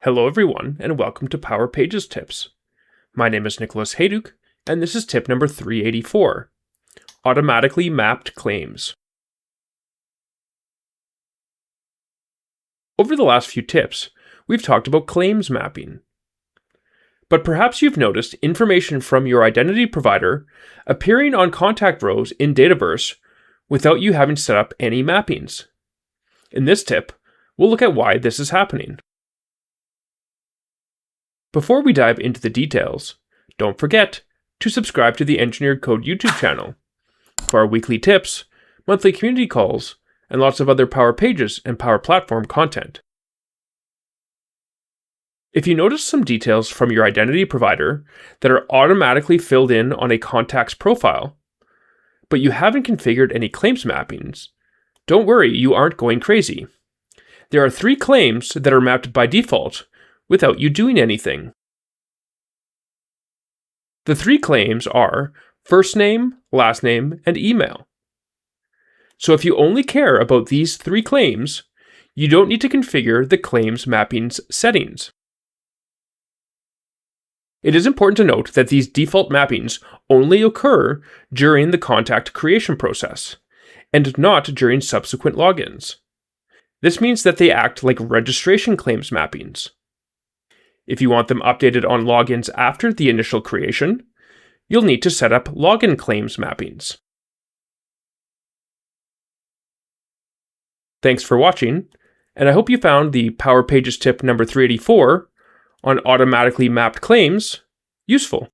Hello everyone, and welcome to Power Pages Tips. My name is Nicholas Hayduk, and this is tip number 384, Automatically Mapped Claims. Over the last few tips, we've talked about claims mapping. But perhaps you've noticed information from your identity provider appearing on contact rows in Dataverse without you having set up any mappings. In this tip, we'll look at why this is happening. Before we dive into the details, don't forget to subscribe to the Engineered Code YouTube channel for our weekly tips, monthly community calls, and lots of other Power Pages and Power Platform content. If you notice some details from your identity provider that are automatically filled in on a contact's profile, but you haven't configured any claims mappings, don't worry, you aren't going crazy. There are 3 claims that are mapped by default without you doing anything. The 3 claims are first name, last name, and email. So if you only care about these 3 claims, you don't need to configure the claims mappings settings. It is important to note that these default mappings only occur during the contact creation process, and not during subsequent logins. This means that they act like registration claims mappings. If you want them updated on logins after the initial creation, you'll need to set up login claims mappings. Thanks for watching, and I hope you found the Power Pages tip number 384 on automatically mapped claims useful.